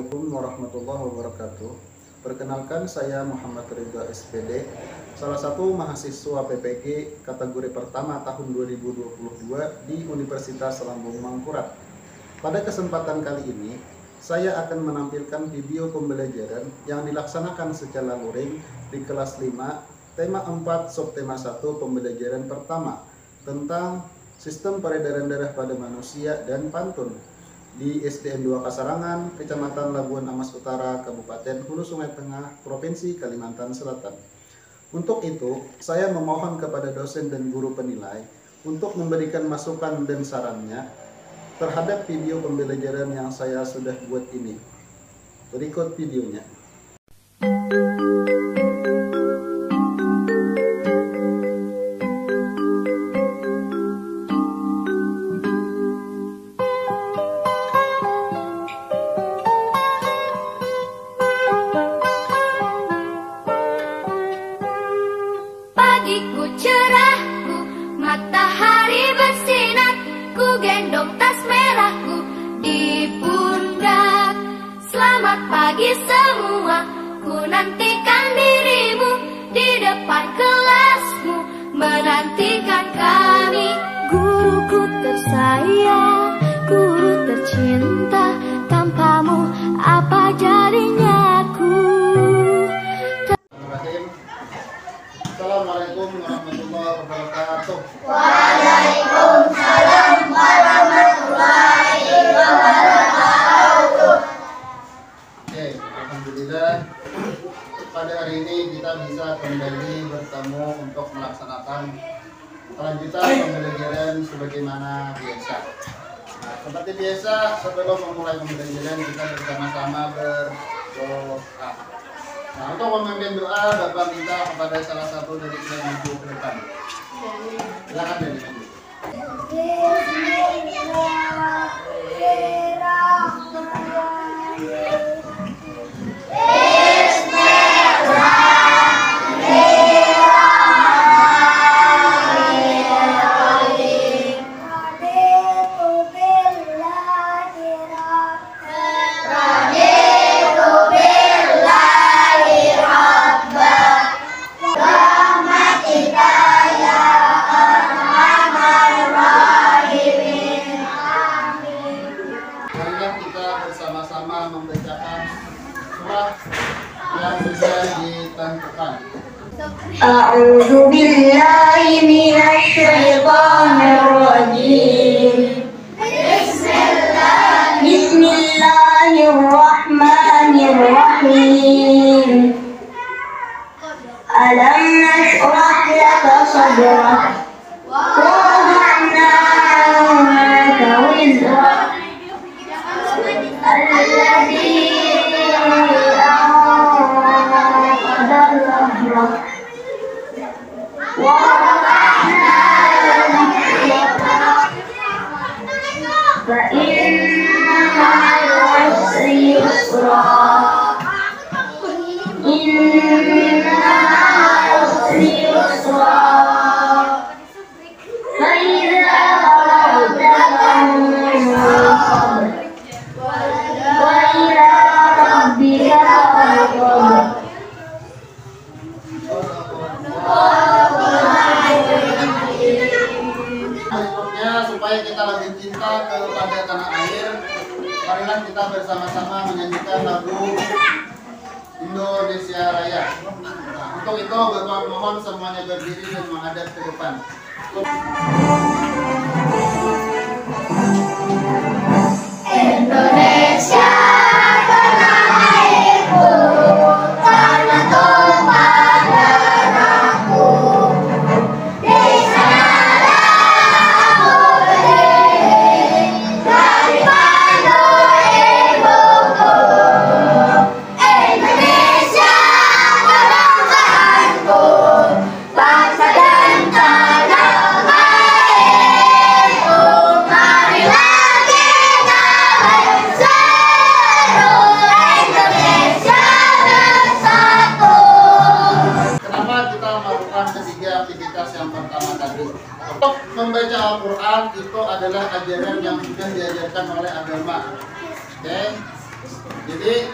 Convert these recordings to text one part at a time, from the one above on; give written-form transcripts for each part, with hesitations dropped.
Assalamualaikum warahmatullahi wabarakatuh. Perkenalkan, saya Muhammad Ridha SPD, salah satu mahasiswa PPG kategori pertama tahun 2022 di Universitas Lambung Mangkurat. Pada kesempatan kali ini, saya akan menampilkan video pembelajaran yang dilaksanakan secara luring di kelas 5, tema 4, subtema 1, pembelajaran pertama tentang sistem peredaran darah pada manusia dan pantun di SDN 2 Kasarangan, Kecamatan Labuan Amas Utara, Kabupaten Hulu Sungai Tengah, Provinsi Kalimantan Selatan. Untuk itu, saya memohon kepada dosen dan guru penilai untuk memberikan masukan dan sarannya terhadap video pembelajaran yang saya sudah buat ini. Berikut videonya. Pagiku cerahku, matahari bersinar, ku gendong tas merahku di pundak. Selamat pagi semua, ku nantikan dirimu di depan kelasmu, menantikan kami. Guruku tersayang, guru tercinta, tanpamu apa jadinya aku. Assalamualaikum warahmatullahi wabarakatuh. Waalaikumsalam warahmatullahi wabarakatuh. Oke, alhamdulillah pada hari ini kita bisa kembali bertemu untuk melaksanakan kelanjutan pembelajaran sebagaimana biasa. Nah, seperti biasa, sebelum memulai pembelajaran kita bersama-sama berdoa. Nah, untuk memimpin doa, Bapak minta kepada salah satu dari kalian maju ke depan. Silakan dari maju. Bersama-sama membacakan surah yang sudah ditentukan. A'udzu billahi minasy syaithanir rajim. Bismillahirrahmanirrahim. Alam nashrah laka sadrak wa wada'na 'anka wizrak alladzi anqadha dhahrak wa rafa'na laka fa inna ma'al usri yusra inna ma'al usri yusra fa idza faragta fansab wa ila rabbika farghab. Berikutnya, supaya kita lebih cinta kepada tanah air, marilah kita bersama-sama menyanyikan lagu Indonesia Raya. Nah, untuk itu Bapak mohon semuanya berdiri dan menghadap ke depan. Indonesia tanah airku, tanah tumpah darahku. Di sanalah aku berdiri, dari pandu ibuku. Indonesia kebanggaanku, bangsa dan tanah airku. Marilah kita berseru, Indonesia bersatu. Kenapa kita melakukan ketiga aktivitas yang pertama tadi? Untuk membaca Al-Quran itu adalah ajaran yang sudah diajarkan oleh agama. Oke? Jadi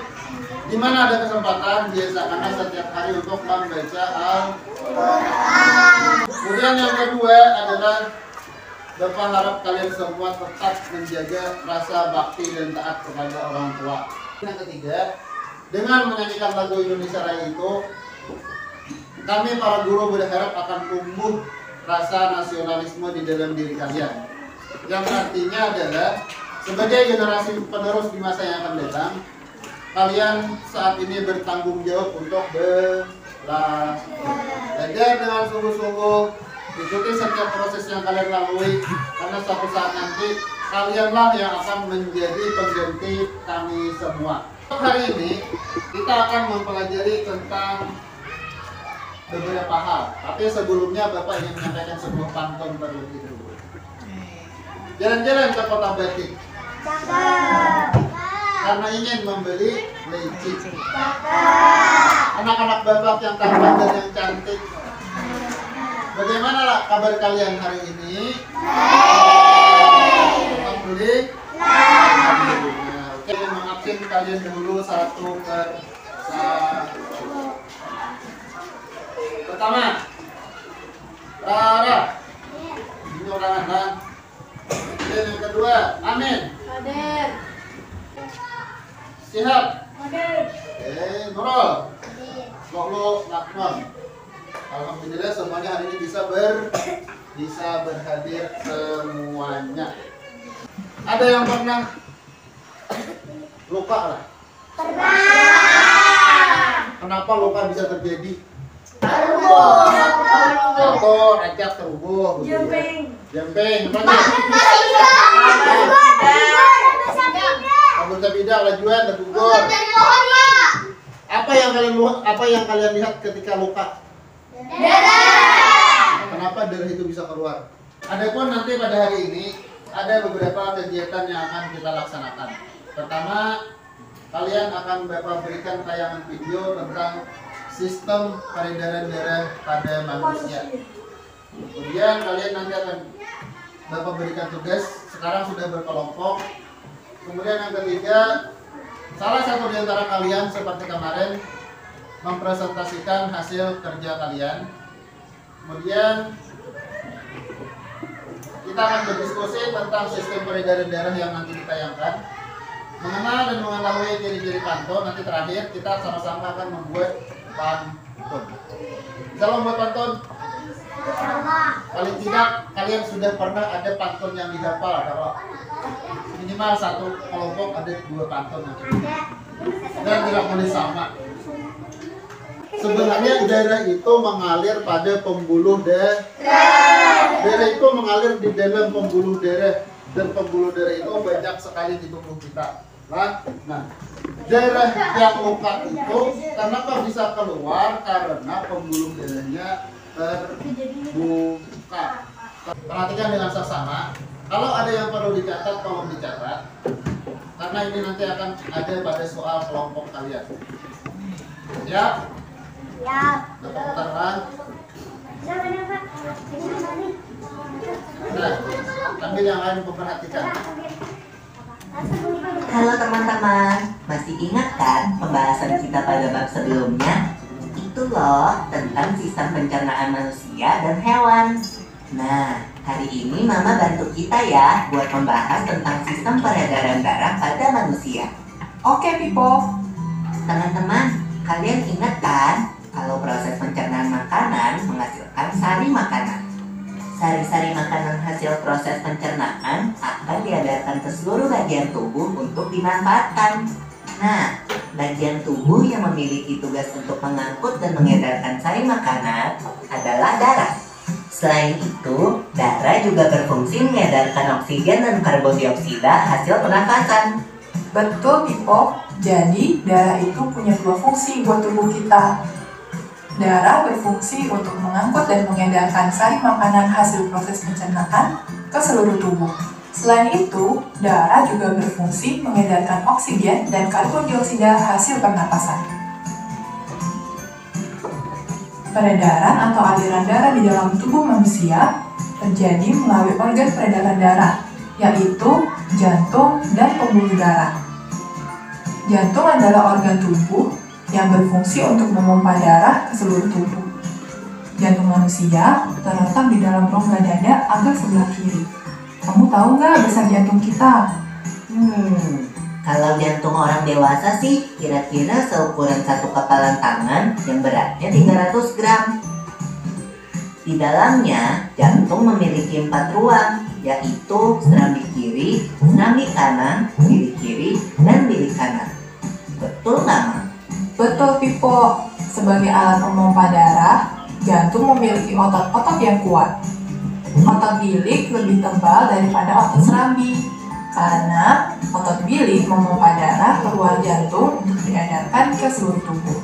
di mana ada kesempatan biasakanlah setiap hari untuk membaca Al-Quran. Kemudian yang kedua adalah Bapak harap kalian semua tetap menjaga rasa bakti dan taat kepada orang tua. Yang ketiga, dengan menyanyikan lagu Indonesia Raya itu, kami para guru berharap akan tumbuh rasa nasionalisme di dalam diri kalian. Yang artinya adalah sebagai generasi penerus di masa yang akan datang, kalian saat ini bertanggung jawab untuk belajar dengan sungguh-sungguh, ikuti setiap proses yang kalian lalui, karena suatu saat nanti kalianlah yang akan menjadi pengganti kami semua. Untuk hari ini kita akan mempelajari tentang beberapa hal, tapi sebelumnya Bapak ingin menyampaikan sebuah pantun terlebih dahulu. Jalan-jalan ke kota Batik karena ingin membeli leci. Anak-anak Bapak yang tampan dan yang cantik, bagaimana lah kabar kalian hari ini? Alhamdulillah. Oke, mengabsen kalian dulu satu persatu. Pertama, Rara. Ini orang-orang. Dan yang kedua, Amin. Hadir. Sihab. Hadir. Nurul. Koklo, Nakmon. Alhamdulillah semuanya hari ini bisa berhadir semuanya. Ada yang pernah luka lah? Pernah. Kenapa luka bisa terjadi? Jatuh, acak, terubuh. Jumping. Jumping. Kabur terpidak, lajuan, tergugur. Apa yang kalian lihat ketika luka? Kenapa darah itu bisa keluar? Adapun nanti pada hari ini ada beberapa kegiatan yang akan kita laksanakan. Pertama, kalian akan Bapak berikan tayangan video tentang sistem peredaran darah pada manusia. Kemudian kalian nanti akan Bapak berikan tugas, sekarang sudah berkelompok. Kemudian yang ketiga, salah satu di antara kalian seperti kemarin mempresentasikan hasil kerja kalian. Kemudian kita akan berdiskusi tentang sistem peredaran darah yang nanti ditayangkan, mengenal dan mengetahui ciri-ciri pantun. Nanti terakhir kita sama-sama akan membuat pantun. Bisa membuat pantun? Paling tidak kalian sudah pernah ada pantun yang dihafal. Kalau minimal satu kelompok ada 2 pantun dan tidak boleh sama. Sebenarnya darah itu mengalir pada pembuluh darah. Darah itu mengalir di dalam pembuluh darah, dan pembuluh darah itu banyak sekali di tubuh kita. Nah, darah yang luka itu kenapa bisa keluar? Karena pembuluh darahnya terbuka. Perhatikan dengan seksama. Kalau ada yang perlu dicatat, tolong dicatat, karena ini nanti akan ada pada soal kelompok kalian. Ya? Ya. Putaran. Nah, ambil yang lain memperhatikan. Halo teman-teman, masih ingat kan pembahasan kita pada bab sebelumnya? Itu loh, tentang sistem pencernaan manusia dan hewan. Nah, hari ini Mama bantu kita ya buat membahas tentang sistem peredaran darah pada manusia. Oke, Pipo. Teman-teman, kalian ingat kan kalau proses pencernaan makanan menghasilkan sari makanan. Sari-sari makanan hasil proses pencernaan akan diedarkan ke seluruh bagian tubuh untuk dimanfaatkan. Nah, bagian tubuh yang memiliki tugas untuk mengangkut dan mengedarkan sari makanan adalah darah. Selain itu, darah juga berfungsi mengedarkan oksigen dan karbon dioksida hasil pernafasan. Betul, Pipo. Jadi, darah itu punya 2 fungsi buat tubuh kita. Darah berfungsi untuk mengangkut dan mengedarkan sari makanan hasil proses pencernaan ke seluruh tubuh. Selain itu, darah juga berfungsi mengedarkan oksigen dan karbon dioksida hasil pernapasan. Peredaran atau aliran darah di dalam tubuh manusia terjadi melalui organ peredaran darah, yaitu jantung dan pembuluh darah. Jantung adalah organ tubuh yang berfungsi untuk memompa darah ke seluruh tubuh. Jantung manusia terletak di dalam rongga dada agak sebelah kiri. Kamu tahu nggak besar jantung kita? Kalau jantung orang dewasa sih kira-kira seukuran satu kepalan tangan yang beratnya 300 gram. Di dalamnya, jantung memiliki 4 ruang, yaitu serambi kiri, serambi kanan, bilik kiri, dan bilik kanan. Betul nggak, Ma? Betul, Pipo. Sebagai alat pemompa darah, jantung memiliki otot-otot yang kuat. Otot bilik lebih tebal daripada otot serambi, karena otot bilik memompa darah keluar jantung untuk diedarkan ke seluruh tubuh.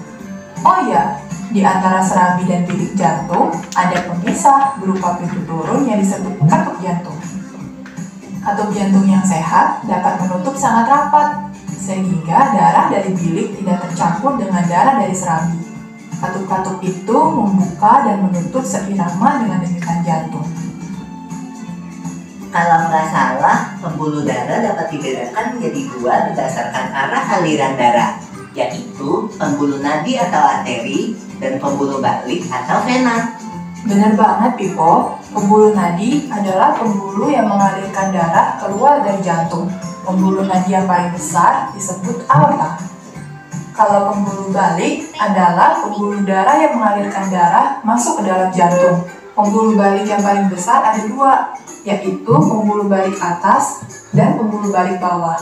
Oh ya, di antara serambi dan bilik jantung ada pemisah berupa pintu turun yang disebut katup jantung. Katup jantung yang sehat dapat menutup sangat rapat, sehingga darah dari bilik tidak tercampur dengan darah dari serambi. Katup-katup itu membuka dan menutup seirama dengan denyutan jantung. Kalau nggak salah, pembuluh darah dapat dibedakan menjadi 2 berdasarkan arah aliran darah, yaitu pembuluh nadi atau arteri dan pembuluh balik atau vena. Benar banget, Pipo. Pembuluh nadi adalah pembuluh yang mengalirkan darah keluar dari jantung. Pembuluh nadi yang paling besar disebut aorta. Kalau pembuluh balik adalah pembuluh darah yang mengalirkan darah masuk ke dalam jantung. Pembuluh balik yang paling besar ada 2, yaitu pembuluh balik atas dan pembuluh balik bawah.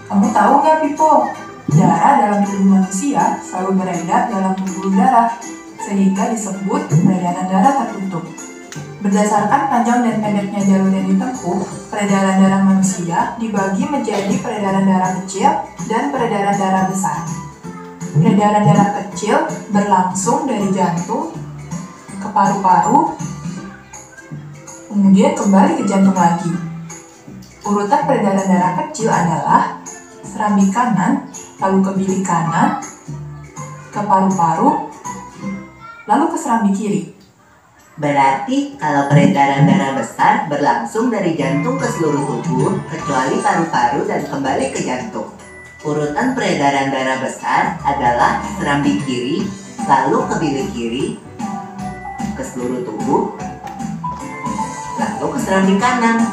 Kamu tahu nggak, Pipo? Darah dalam tubuh manusia selalu beredar dalam pembuluh darah, sehingga disebut peredaran darah tertutup. Berdasarkan panjang dan pendeknya jalur yang ditempuh, peredaran darah manusia dibagi menjadi peredaran darah kecil dan peredaran darah besar. Peredaran darah kecil berlangsung dari jantung ke paru-paru, kemudian kembali ke jantung lagi. Urutan peredaran darah kecil adalah serambi kanan, lalu ke bilik kanan, ke paru-paru, lalu ke serambi kiri. Berarti kalau peredaran darah besar berlangsung dari jantung ke seluruh tubuh, kecuali paru-paru dan kembali ke jantung. Urutan peredaran darah besar adalah serambi kiri, lalu ke bilik kiri, ke seluruh tubuh, lalu ke serambi kanan.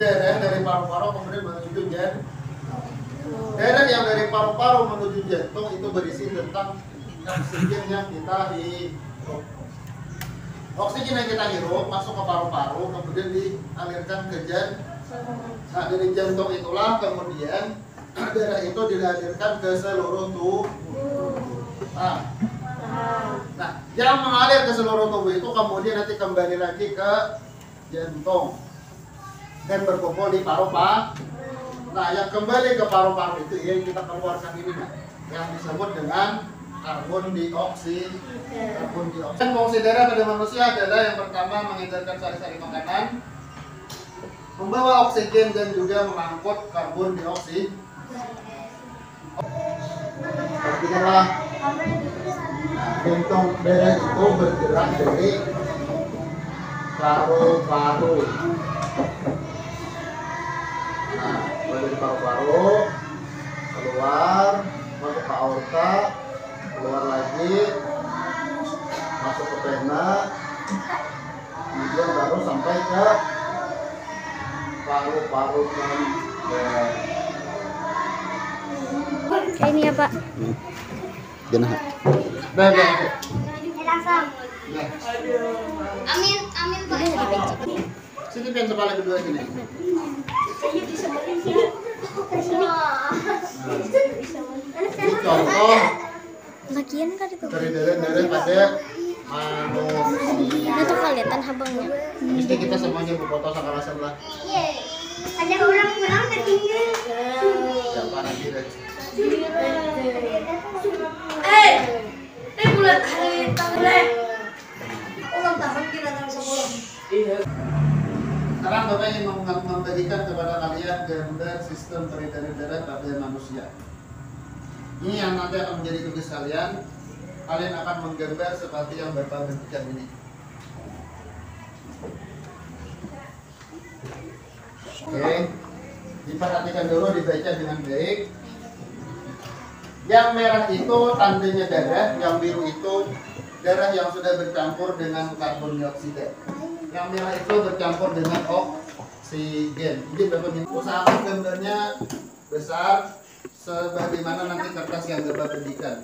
Daerah dari paru-paru kemudian menuju jantung. Daerah yang dari paru-paru menuju jantung itu berisi tentang oksigen yang kita hirup. Oksigen yang kita hirup masuk ke paru-paru, kemudian dialirkan ke jantung. Nah, dari jantung itulah kemudian darah itu dialirkan ke seluruh tubuh. Nah, yang mengalir ke seluruh tubuh itu kemudian nanti kembali lagi ke jantung dan berkumpul di paru-paru. Nah, yang kembali ke paru-paru itu yang kita keluarkan ini, nah, yang disebut dengan karbon dioksida. Fungsi darah pada manusia adalah yang pertama mengedarkan sari-sari makanan, membawa oksigen dan juga mengangkut karbon dioksida. Perhatikanlah, jantung darah itu bergerak dari paru-paru. Nah, dari paru-paru keluar, masuk ke aorta, keluar lagi, masuk ke vena, kemudian baru sampai ke paru-paru dan Ini ya Pak. jenah. Baik. Amin, amin Pak. Sini pian kepala berdua sini. Ini contoh Lagian kan itu. dari darah pada manusia. Itu tuh kelihatan habangnya. Mesti kita semuanya berfoto sakarasan lah. Ada orang bilang ketinggian. Siapa nanti deh. Bulan hari tanggal ulang tahun kita tanggal 10. Sekarang Bapak ingin membagikan kepada kalian gambar sistem peredaran darah pada manusia. Ini yang nanti akan menjadi tugas kalian. Kalian akan menggambar seperti yang Bapak bagikan ini. Oke, diperhatikan dulu, dibaca dengan baik. Yang merah itu tandanya darah, yang biru itu darah yang sudah bercampur dengan karbon dioksida. Yang merah itu bercampur dengan oksigen. Jadi Bapak usahakan gambarnya besar sebagaimana nanti kertas yang Bapak berikan.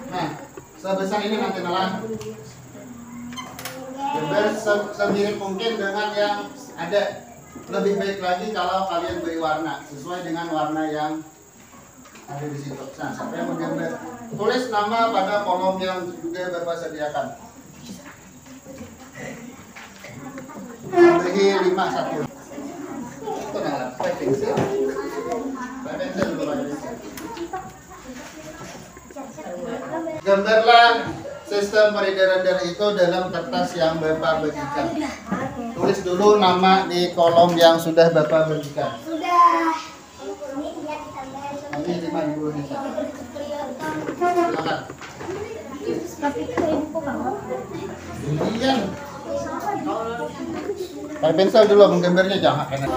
Nah, sebesar ini nanti nalar. Gambar semirip mungkin dengan yang ada. Lebih baik lagi kalau kalian beri warna sesuai dengan warna yang ada di situ. Nah, siapa yang menggambar? Tulis nama pada kolom yang juga Bapak sediakan. Beri 51. Itu nalar. Pakai pensil. Pakai pensil dulu, pakai pensil. Gambarlah sistem peredaran darah itu dalam kertas yang Bapak bagikan. Tulis dulu nama di kolom yang sudah Bapak bagikan. Sudah. Nanti 5 dulu nih. Silakan. Kemudian pakai pensel dulu menggambarnya, jangan enak.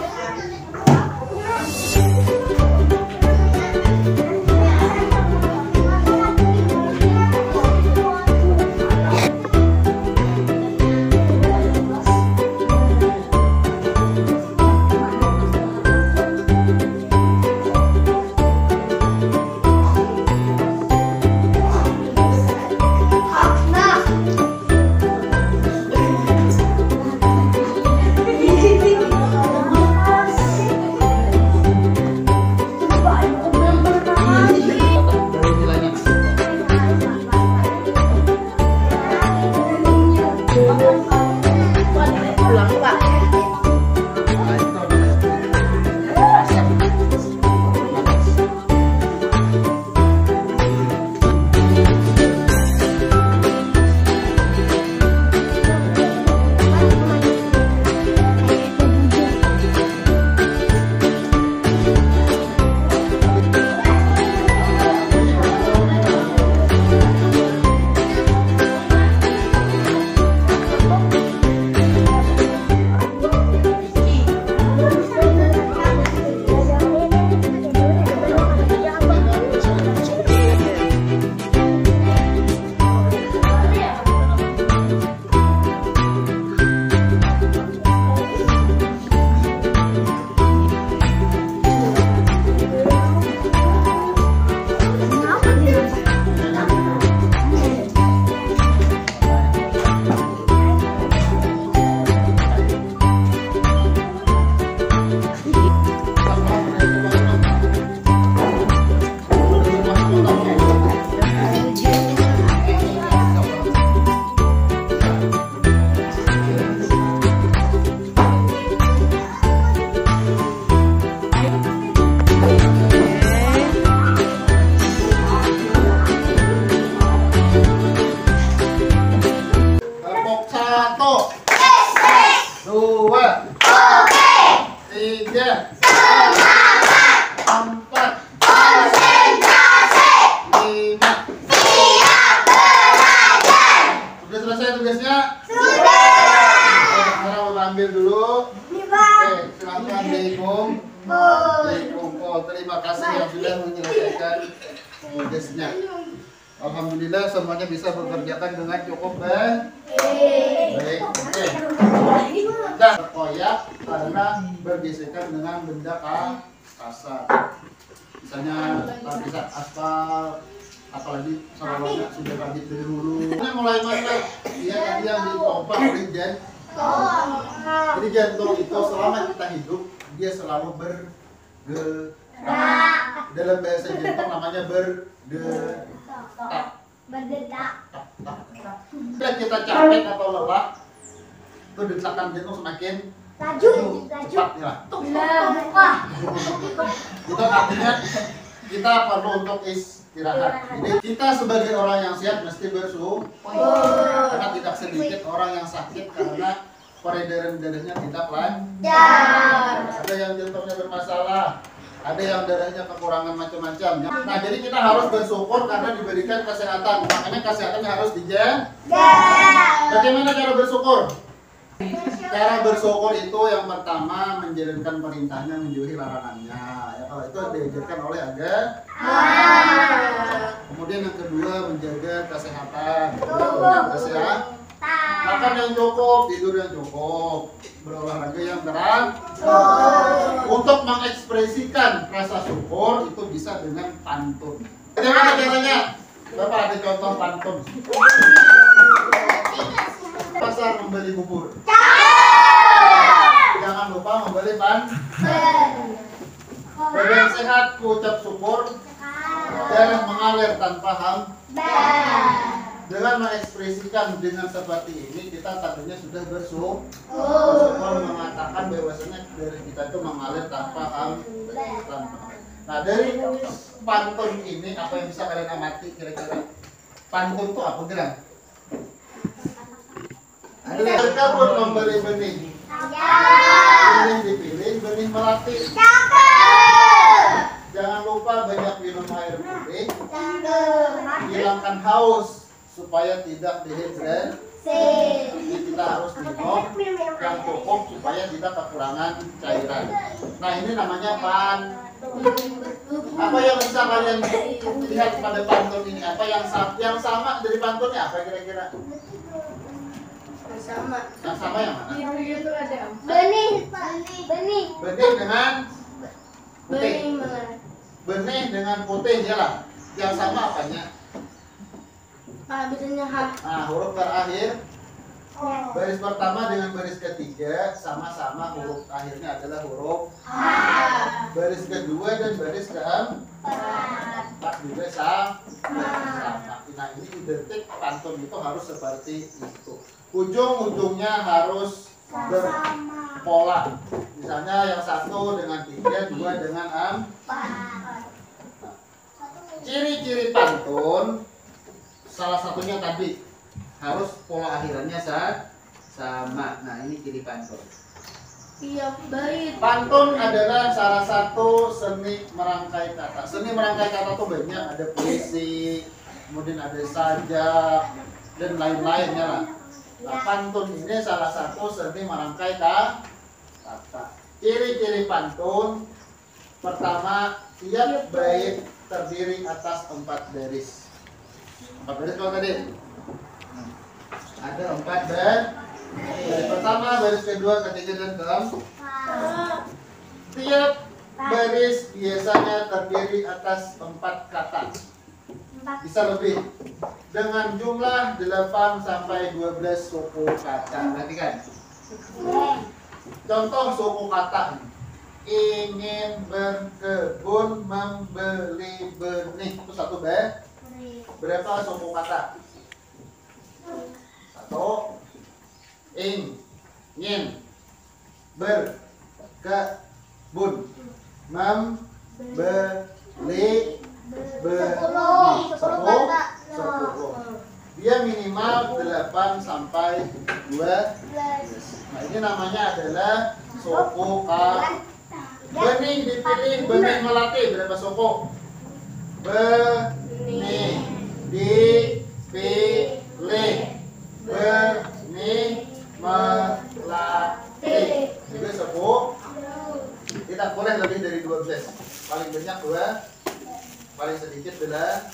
Terima kasih yang sudah menyelesaikan tugasnya. Alhamdulillah semuanya bisa bekerjakan dengan cukup baik. Oke. Dan terkoyak karena bergesekan dengan benda kasar. Misalnya lapisan aspal, apalagi salonnya sudah kabit dari hulu. Ini mulai mana? Dia tadi yang dipompa oleh jantung. Jadi jantung itu selama kita hidup dia selalu bergerak. Dalam bahasa jantung namanya berdetak. Bila kita capek atau lelah, itu desakan jantung semakin cepat ya. Itu artinya kita perlu untuk istirahat. Jadi kita sebagai orang yang sehat mesti bersyukur. Karena tidak sedikit orang yang sakit karena peredaran darahnya tidak lancar. Ada yang jantungnya bermasalah, ada yang darahnya kekurangan macam-macam. Nah, jadi kita harus bersyukur karena diberikan kesehatan. Makanya kesehatannya harus dijaga. Bagaimana cara bersyukur? Cara bersyukur itu yang pertama menjalankan perintahnya, menjauhi larangannya. Ya, kalau itu diajarkan oleh agama. Kemudian yang kedua menjaga kesehatan. Kesehatan. Makan yang cukup, tidur yang cukup, berolahraga yang teratur. Untuk mengekspresikan rasa syukur itu bisa dengan pantun. Bagaimana caranya? Bapak ada contoh pantun. Pasar membeli bubur. Jangan lupa membeli pantun. Badan sehat, ucap syukur. Darah mengalir tanpa hambatan. Dengan mengekspresikan dengan seperti ini, kita tentunya sudah bersyukur. Mengatakan bahwasanya dari kita itu mengalir tanpa hambatan. Nah, dari pantun ini apa yang bisa kalian amati kira-kira? Pantun itu apa kira? Berkebun membeli benih. Benih dipilih, benih melatih. Jangan lupa banyak minum air putih. Hilangkan haus supaya tidak dehidrasi. Kita harus minum yang cukup supaya tidak kekurangan cairan. Nah, ini namanya apa yang bisa kalian lihat pada pantun ini? Apa yang sama dari pantunnya apa kira-kira? Yang sama yang mana? Benih. Benih dengan putih. Benih dengan putih ya lah. Yang sama apanya? Nah, huruf terakhir baris pertama dengan baris ketiga sama-sama huruf akhirnya adalah huruf A. Baris kedua dan baris keempat juga sama. Nah, ini identik pantun itu harus seperti itu. Ujung-ujungnya harus berpola. Misalnya yang satu dengan 3, 2 dengan 4. Ciri-ciri pantun salah satunya tadi harus pola akhirannya sama. Nah, ini ciri pantun. Pantun adalah salah satu seni merangkai kata. Seni merangkai kata itu banyak, ada puisi, kemudian ada sajak dan lain-lainnya lah. Nah, pantun ini salah satu seni merangkai kata. Ciri-ciri pantun pertama, tiap bait terdiri atas 4 baris. 4 baris kalau tadi ada 4 baris. Baris pertama, baris kedua, ketiga dan keempat. Tiap baris biasanya terdiri atas 4 kata. Bisa lebih. Dengan jumlah 8 sampai 12 suku kata. Perhatikan. Contoh suku kata. Ingin berkebun, membeli benih. Itu satu baris. Berapa suku kata? 1. Ingin berkebun, membeli benih. 10. Dia minimal 8 sampai 12. Nah, ini namanya adalah suku kata. Benih dipilih, benih melatih. Berapa suku? Benih dipilih, benih melatih. Juga suku. Tidak boleh lebih dari 12. Paling banyak 2. Paling sedikit adalah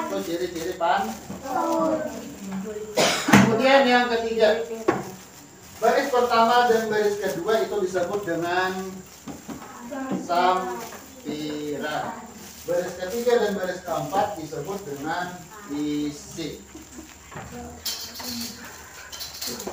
itu ciri-ciri pantun. Kemudian yang ketiga, baris pertama dan baris kedua itu disebut dengan sampiran. Baris ketiga dan baris keempat disebut dengan isi.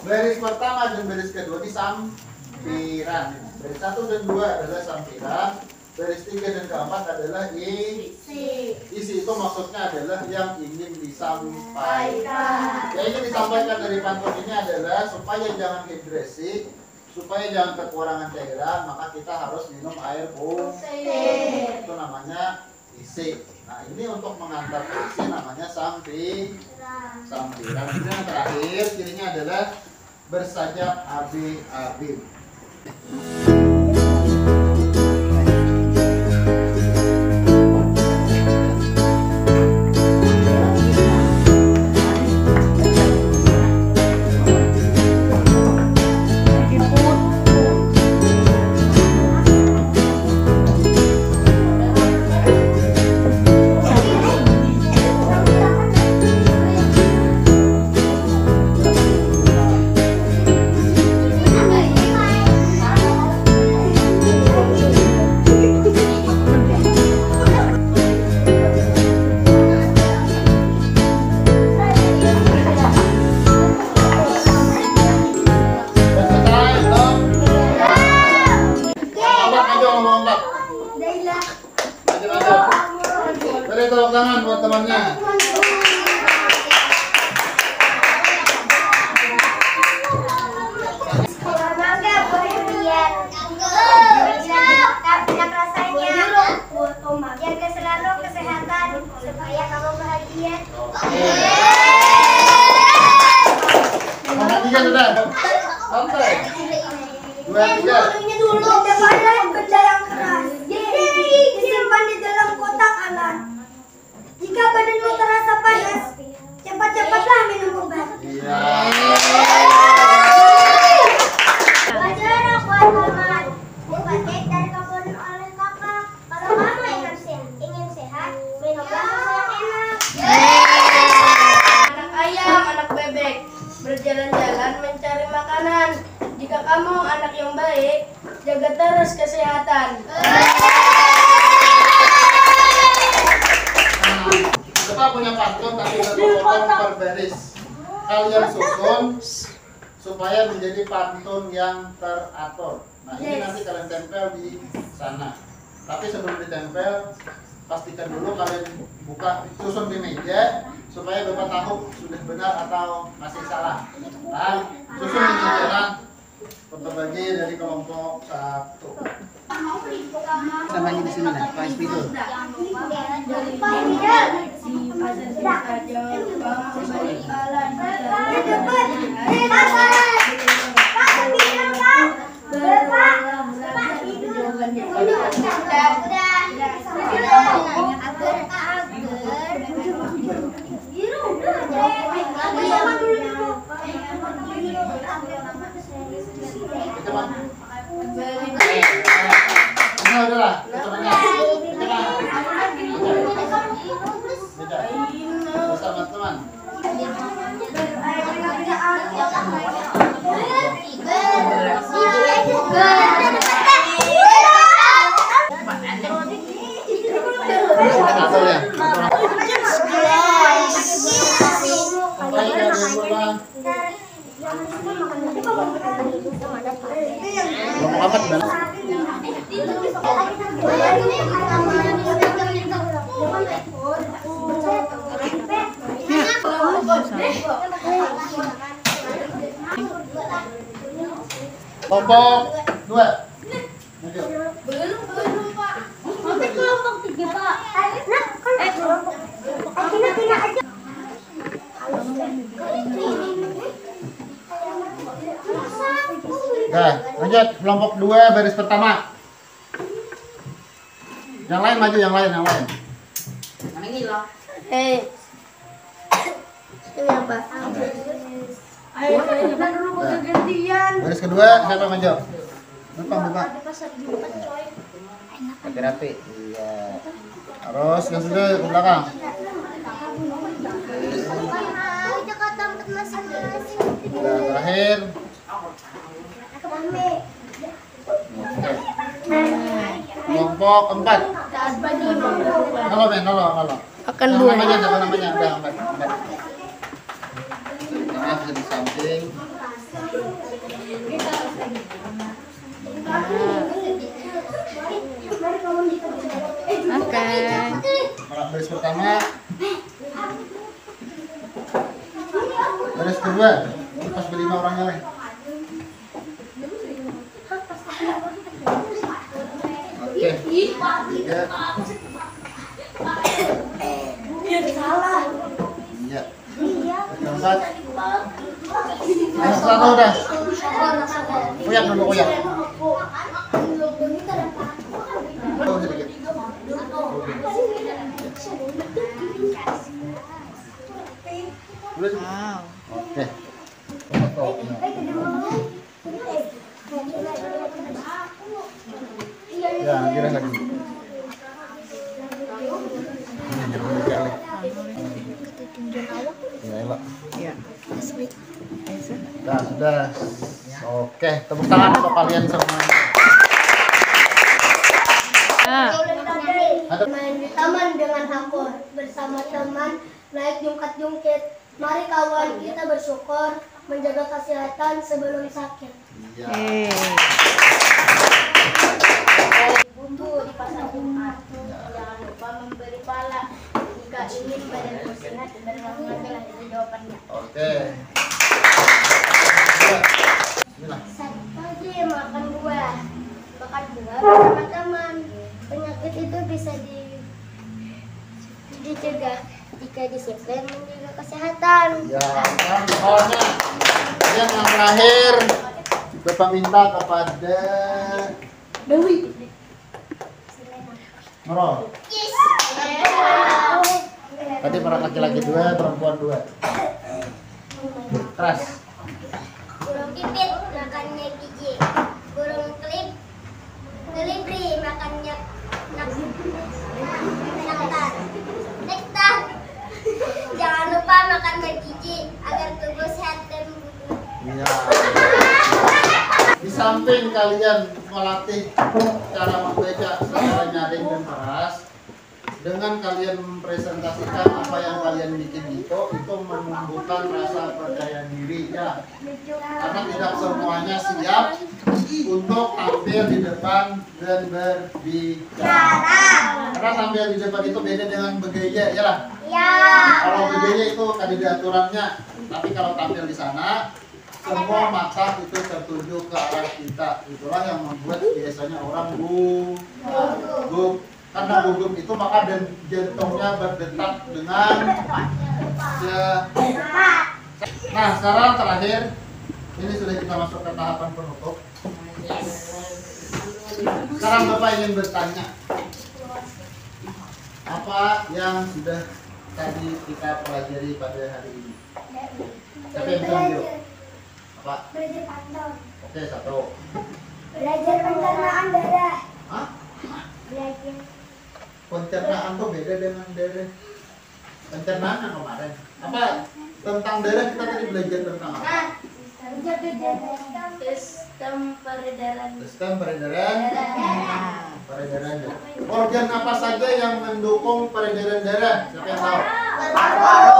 Baris pertama dan baris kedua ini sampiran. Baris 1 dan 2 adalah sampiran. Baris 3 dan keempat adalah isi. Isi itu maksudnya adalah yang ingin disampaikan. Yang ingin disampaikan dari pantun ini adalah supaya jangan dehidrasi, supaya jangan kekurangan cairan, maka kita harus minum air putih. Itu namanya isi. Nah, ini untuk mengantar isi namanya sampiran. Kemudian yang terakhir cirinya adalah bersajak abi-abi. tangan buat temannya. Semoga berlian. Enak rasanya. Jaga selalu kesehatan supaya kamu bahagia. Nomor 3 sudah. Santai. 2, 3. Dulu depannya benda yang keras. Disimpan di dalam kotak alat. Jika badanmu terasa panas, cepat-cepatlah minum obat. Iya. Belajar buat aman. Obat cek dari kebun oleh kakak. Kalau kamu ingin sehat, minumlah susu yang enak. Anak ayam, anak bebek, berjalan-jalan mencari makanan. Jika kamu anak yang baik, jaga terus kesehatan. Kita punya pantun tapi potong per baris. Kalian susun supaya menjadi pantun yang teratur. Nah, ini nanti kalian tempel di sana. Tapi sebelum ditempel, pastikan dulu kalian buka susun di meja supaya Bapak tahu sudah benar atau masih salah. Dan susun di meja untuk bagi dari kelompok 1. Namanya di sini nah, Pak Ispido. Udahlah, bersama teman. Kelompok 2. Belum Pak. Sampai kelompok 3 Pak. Tina aja. Nah, lanjut kelompok 2 baris pertama. Yang lain maju, yang lain. Ini apa? Ayo, kita dulu gantian. Baris kedua siapa maju? Bapak. Rapi. Iya. Terus yang sudah ke belakang. Nah, terakhir. Kelompok 4. Halo. Akan Yang dua. namanya? Udah 4. Nah, di samping. Oke. Baris pertama. Baris kedua. Pas berlima orangnya lagi. Oke. 3. Salah. Iya. Yang 4. Yang satu udah. Koyak dulu koyak. Oh, sedikit. Wow. Oke. Ya, kira lagi. Ya, nah, sudah. Oke, tepuk tangan untuk kalian semuanya. Main di taman dengan Hakor bersama teman naik jungkat-jungkit. Mari kawan kita bersyukur menjaga kesehatan sebelum sakit. Iya. Bumbu di pasar Jumat. Jangan lupa memberi pala. Jika ingin badanku sehat dan mengambil itu jawabannya. Oke. Bismillah. Pagi makan buah. Makan buah bersama teman. Penyakit itu bisa dicegah jika disiplin menjaga kesehatan. Ya, kan soalnya. Kemudian yang terakhir, Bapak minta kepada Dewi. Nurul. Tadi para laki-laki 2, perempuan 2. Keras. Burung pipit makannya gigi. Burung kelibri makannya nektar. Nektar. Jangan lupa makan bergizi agar tubuh sehat dan bulu. Iya. Di samping kalian melatih cara membaca secara nyaring dan keras, dengan kalian mempresentasikan apa yang kalian bikin itu menumbuhkan rasa percaya diri ya. Karena tidak semuanya siap untuk tampil di depan dan berbicara. Karena tampil di depan itu beda dengan bergaya ya lah. Ya. Kalau bergaya itu ada di aturannya, tapi kalau tampil di sana semua mata itu tertuju ke arah kita. Itulah yang membuat biasanya orang gugup. Karena gugup itu maka jantungnya berdetak dengan cepat. Nah, sekarang terakhir ini sudah kita masuk ke tahapan penutup. Sekarang Bapak ingin bertanya, apa yang sudah tadi kita pelajari pada hari ini? Siapa yang bisa menjawab? Apa? Belajar pantau. Oke, 1. Belajar pencernaan darah. Hah? Belajar. Pencernaan tuh beda dengan darah. Pencernaan yang kemarin. Apa? Tentang darah kita tadi belajar tentang apa? Sistem peredaran. Sistem peredaran. Peredaran darah. Organ apa saja yang mendukung peredaran darah? Siapa yang tahu?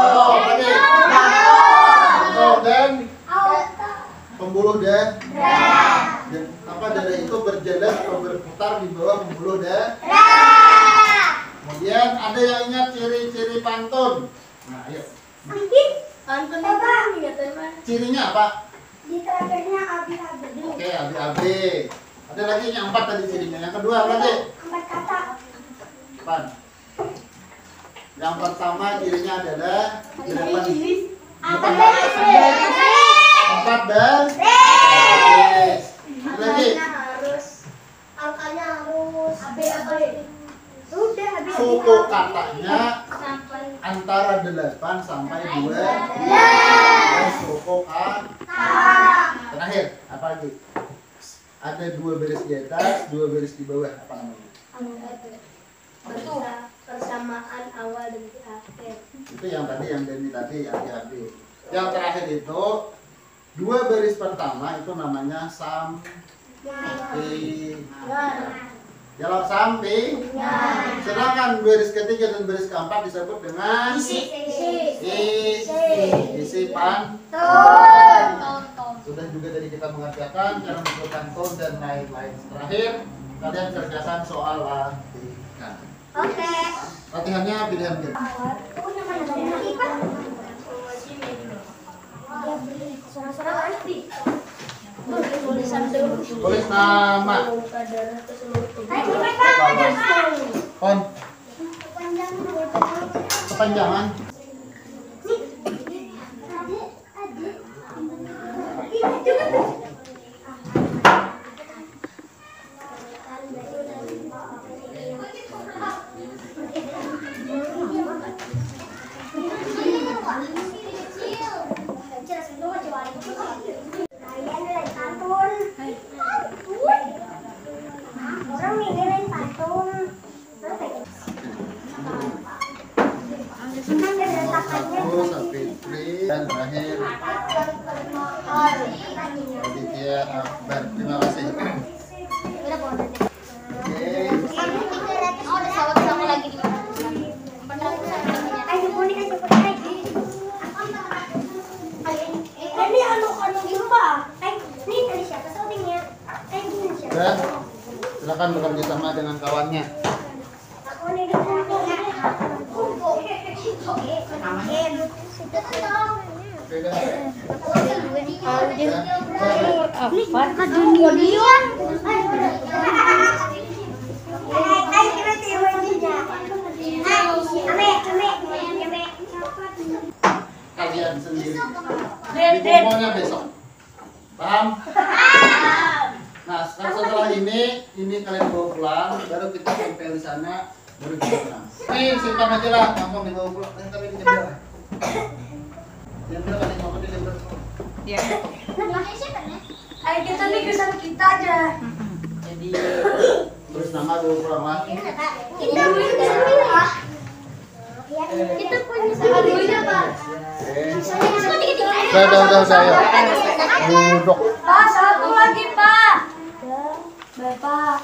Oh, lagi. Dan pembuluh darah. Dan apa darah itu berjalan atau berputar di bawah pembuluh darah. Kemudian ada yang ingat ciri-ciri pantun? Nah, ayo. Pantun itu ya teman. Cirinya apa? Di terakhirnya abi-abi. Oke, abi-abi. Ada lagi yang 4 tadi cirinya. Yang kedua apa lagi? 4 kata. 4. Yang pertama cirinya adalah 8. Bukan 4 baris. Lagi. Angkanya harus abi-abi. Sudah habis. Suku katanya antara 8 sampai 12. Suku kata. Terakhir, apa lagi? Ada 2 baris di atas, 2 baris di bawah. Apa namanya? Persamaan awal dan akhir. Itu yang tadi, yang Deni tadi, abi-abi. Yang terakhir itu 2 baris pertama itu namanya samping. Jalur samping. Sedangkan baris ketiga dan baris keempat disebut dengan isi pantun. Sudah juga tadi kita mengerjakan cara membuat pantun dan lain-lain. Terakhir, kalian kerjakan soal latihan. Oke. Latihannya pilihan game. Suara-suara pasti. Tulis nama. On. Kepanjangan. Orang mikirin pantun. Aku Sapitri dan terakhir Aditya Akbar. Terima kasih. Oke. Silakan bekerja sama dengan kawannya. Aku nih Beda. Kalian sendiri. Dikumpulnya besok. Paham? Nah, setelah ini kalian bawa pulang, baru kita tempel di sana, baru kita pulang. Nih, simpan aja lah, langsung dibawa pulang. Nanti di jam berapa? Jam berapa nih, mau di jam berapa? Iya. Ayo kita nih kesan kita aja. Jadi, terus nama bawa pulang lagi. Kita punya lah. Kita punya dulunya Pak. Udah ya. Duduk. Pak, satu lagi Pak. Bapak.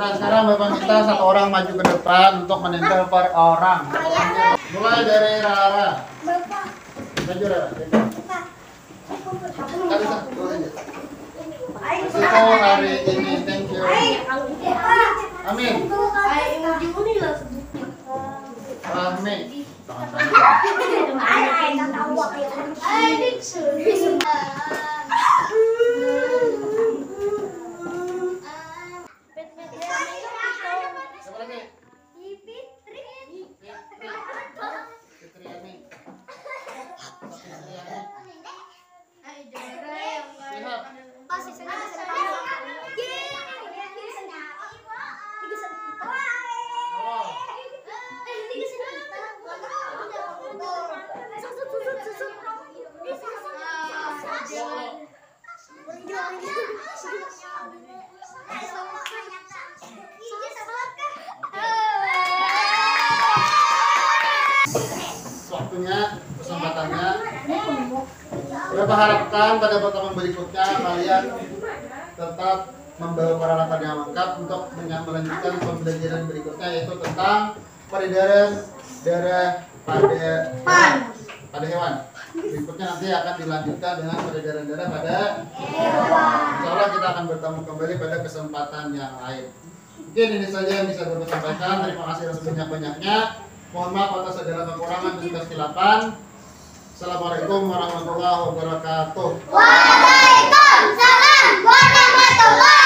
Nah, sekarang Bapak minta satu orang maju ke depan untuk menempel per orang. Mulai dari Rara. Bapak. Maju Rara. Kali satu aja. Ayo. Itu hari ini, thank you. Amin. Amin. Siapa lagi? Fitriani. Lihat. Waktunya, kesempatannya. Bapak harapkan pada pertemuan berikutnya kalian tetap membawa peralatan yang lengkap untuk melanjutkan pembelajaran berikutnya, yaitu tentang peredaran darah pada hewan. Berikutnya nanti akan dilanjutkan dengan peredaran darah pada hewan. Insya Allah kita akan bertemu kembali pada kesempatan yang lain. Mungkin ini saja yang bisa Bapak sampaikan. Terima kasih sebanyak-banyaknya. Mohon maaf atas segala kekurangan dan kesilapan. Assalamualaikum warahmatullahi wabarakatuh. Waalaikumsalam warahmatullahi